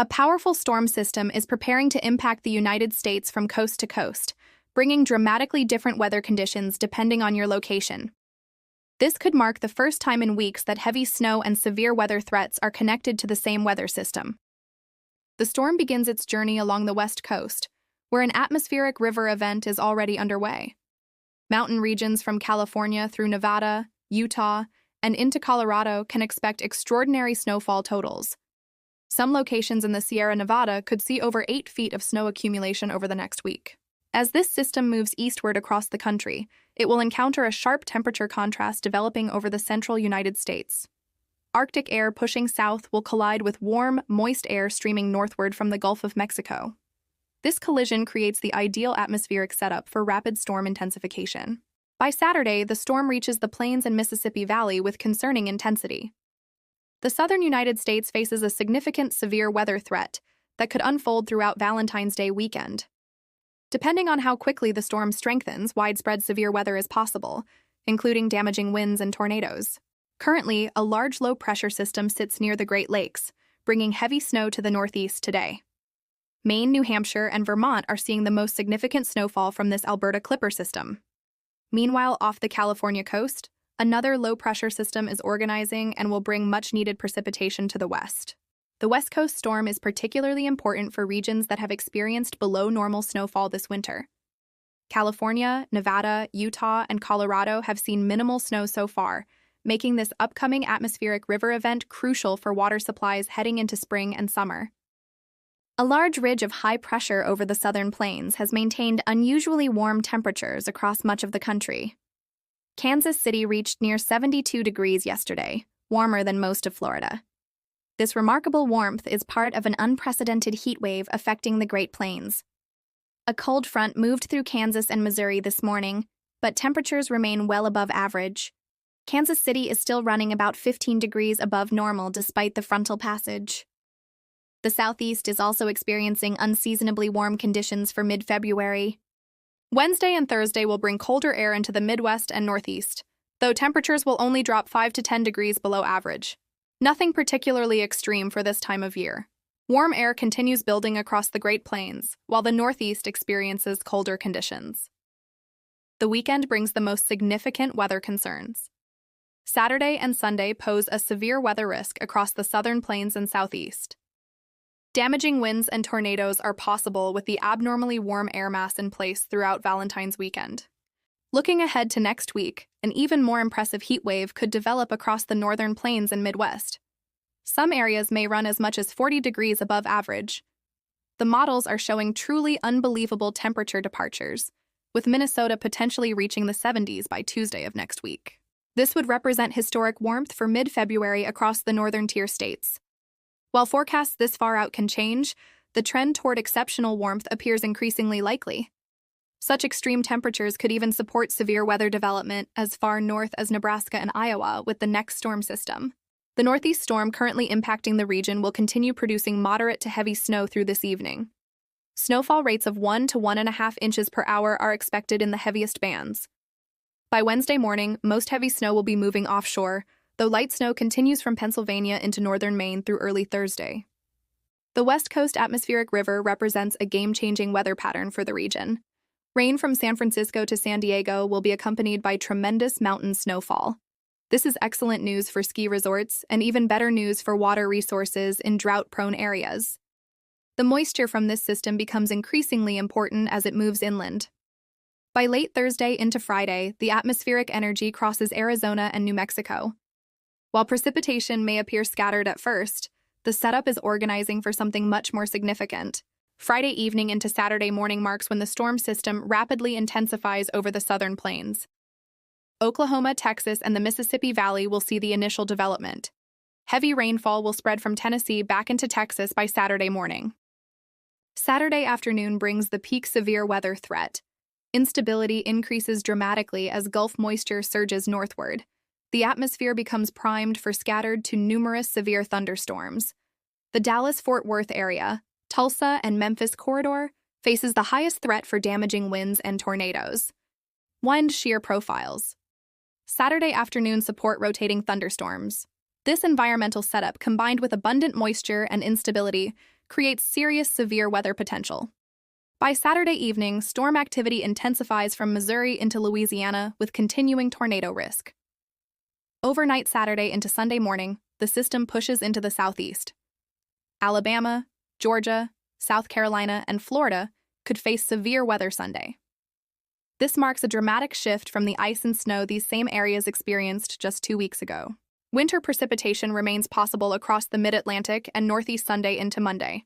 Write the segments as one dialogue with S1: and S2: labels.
S1: A powerful storm system is preparing to impact the United States from coast to coast, bringing dramatically different weather conditions depending on your location. This could mark the first time in weeks that heavy snow and severe weather threats are connected to the same weather system. The storm begins its journey along the west coast, where an atmospheric river event is already underway. Mountain regions from California through Nevada, Utah, and into Colorado can expect extraordinary snowfall totals. Some locations in the Sierra Nevada could see over 8 feet of snow accumulation over the next week. As this system moves eastward across the country, it will encounter a sharp temperature contrast developing over the central United States. Arctic air pushing south will collide with warm, moist air streaming northward from the Gulf of Mexico. This collision creates the ideal atmospheric setup for rapid storm intensification. By Saturday, the storm reaches the plains and Mississippi Valley with concerning intensity. The southern United States faces a significant severe weather threat that could unfold throughout Valentine's Day weekend. Depending on how quickly the storm strengthens, widespread severe weather is possible, including damaging winds and tornadoes. Currently, a large low-pressure system sits near the Great Lakes, bringing heavy snow to the northeast today. Maine, New Hampshire, and Vermont are seeing the most significant snowfall from this Alberta Clipper system. Meanwhile, off the California coast, another low-pressure system is organizing and will bring much-needed precipitation to the west. The West Coast storm is particularly important for regions that have experienced below-normal snowfall this winter. California, Nevada, Utah, and Colorado have seen minimal snow so far, making this upcoming atmospheric river event crucial for water supplies heading into spring and summer. A large ridge of high pressure over the southern plains has maintained unusually warm temperatures across much of the country. Kansas City reached near 72 degrees yesterday, warmer than most of Florida. This remarkable warmth is part of an unprecedented heat wave affecting the Great Plains. A cold front moved through Kansas and Missouri this morning, but temperatures remain well above average. Kansas City is still running about 15 degrees above normal despite the frontal passage. The Southeast is also experiencing unseasonably warm conditions for mid-February. Wednesday and Thursday will bring colder air into the Midwest and Northeast, though temperatures will only drop 5 to 10 degrees below average. Nothing particularly extreme for this time of year. Warm air continues building across the Great Plains, while the Northeast experiences colder conditions. The weekend brings the most significant weather concerns. Saturday and Sunday pose a severe weather risk across the southern plains and southeast. Damaging winds and tornadoes are possible with the abnormally warm air mass in place throughout Valentine's weekend. Looking ahead to next week, an even more impressive heat wave could develop across the northern plains and Midwest. Some areas may run as much as 40 degrees above average. The models are showing truly unbelievable temperature departures, with Minnesota potentially reaching the 70s by Tuesday of next week. This would represent historic warmth for mid-February across the northern tier states. While forecasts this far out can change, the trend toward exceptional warmth appears increasingly likely. Such extreme temperatures could even support severe weather development as far north as Nebraska and Iowa with the next storm system. The northeast storm currently impacting the region will continue producing moderate to heavy snow through this evening. Snowfall rates of 1 to 1.5 inches per hour are expected in the heaviest bands. By Wednesday morning, most heavy snow will be moving offshore, though light snow continues from Pennsylvania into northern Maine through early Thursday. The West Coast atmospheric river represents a game-changing weather pattern for the region. Rain from San Francisco to San Diego will be accompanied by tremendous mountain snowfall. This is excellent news for ski resorts and even better news for water resources in drought-prone areas. The moisture from this system becomes increasingly important as it moves inland. By late Thursday into Friday, the atmospheric energy crosses Arizona and New Mexico. While precipitation may appear scattered at first, the setup is organizing for something much more significant. Friday evening into Saturday morning marks when the storm system rapidly intensifies over the southern plains. Oklahoma, Texas, and the Mississippi Valley will see the initial development. Heavy rainfall will spread from Tennessee back into Texas by Saturday morning. Saturday afternoon brings the peak severe weather threat. Instability increases dramatically as Gulf moisture surges northward. The atmosphere becomes primed for scattered to numerous severe thunderstorms. The Dallas-Fort Worth area, Tulsa and Memphis corridor faces the highest threat for damaging winds and tornadoes. Wind shear profiles. Saturday afternoon support rotating thunderstorms. This environmental setup, combined with abundant moisture and instability, creates serious severe weather potential. By Saturday evening, storm activity intensifies from Missouri into Louisiana with continuing tornado risk. Overnight Saturday into Sunday morning, the system pushes into the southeast. Alabama, Georgia, South Carolina, and Florida could face severe weather Sunday. This marks a dramatic shift from the ice and snow these same areas experienced just 2 weeks ago. Winter precipitation remains possible across the mid-Atlantic and Northeast Sunday into Monday.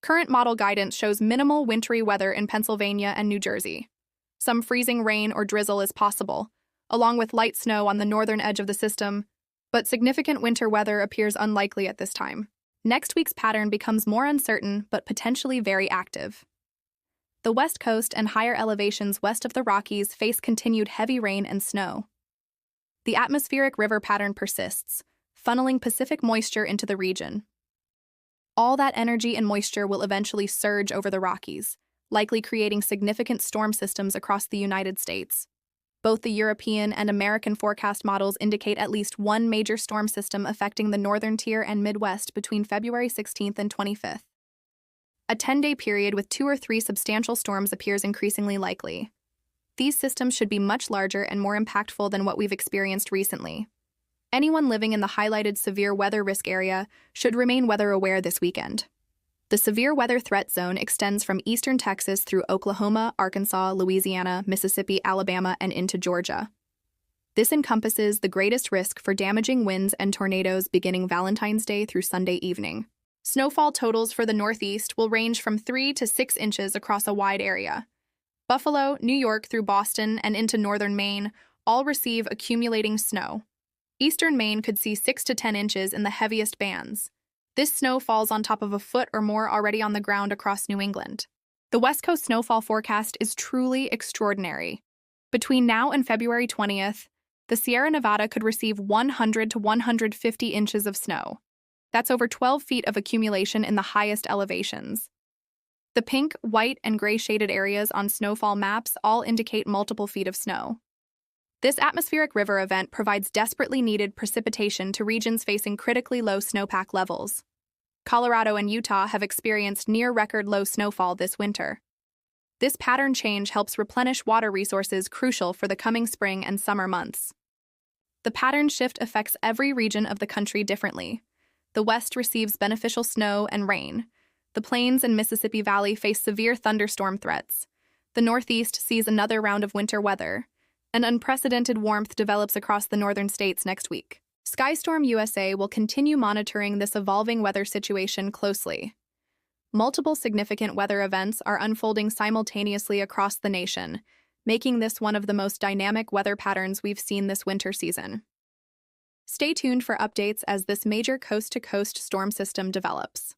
S1: Current model guidance shows minimal wintry weather in Pennsylvania and New Jersey. Some freezing rain or drizzle is possible, along with light snow on the northern edge of the system, but significant winter weather appears unlikely at this time. Next week's pattern becomes more uncertain but potentially very active. The West Coast and higher elevations west of the Rockies face continued heavy rain and snow. The atmospheric river pattern persists, funneling Pacific moisture into the region. All that energy and moisture will eventually surge over the Rockies, likely creating significant storm systems across the United States. Both the European and American forecast models indicate at least one major storm system affecting the northern tier and Midwest between February 16th and 25th. A 10-day period with 2 or 3 substantial storms appears increasingly likely. These systems should be much larger and more impactful than what we've experienced recently. Anyone living in the highlighted severe weather risk area should remain weather aware this weekend. The severe weather threat zone extends from eastern Texas through Oklahoma, Arkansas, Louisiana, Mississippi, Alabama, and into Georgia. This encompasses the greatest risk for damaging winds and tornadoes beginning Valentine's Day through Sunday evening. Snowfall totals for the Northeast will range from 3 to 6 inches across a wide area. Buffalo, New York through Boston, and into northern Maine all receive accumulating snow. Eastern Maine could see 6 to 10 inches in the heaviest bands. This snow falls on top of a foot or more already on the ground across New England. The West Coast snowfall forecast is truly extraordinary. Between now and February 20th, the Sierra Nevada could receive 100 to 150 inches of snow. That's over 12 feet of accumulation in the highest elevations. The pink, white, and gray shaded areas on snowfall maps all indicate multiple feet of snow. This atmospheric river event provides desperately needed precipitation to regions facing critically low snowpack levels. Colorado and Utah have experienced near-record low snowfall this winter. This pattern change helps replenish water resources crucial for the coming spring and summer months. The pattern shift affects every region of the country differently. The West receives beneficial snow and rain. The Plains and Mississippi Valley face severe thunderstorm threats. The Northeast sees another round of winter weather. An unprecedented warmth develops across the northern states next week. Skystorm USA will continue monitoring this evolving weather situation closely. Multiple significant weather events are unfolding simultaneously across the nation, making this one of the most dynamic weather patterns we've seen this winter season. Stay tuned for updates as this major coast-to-coast storm system develops.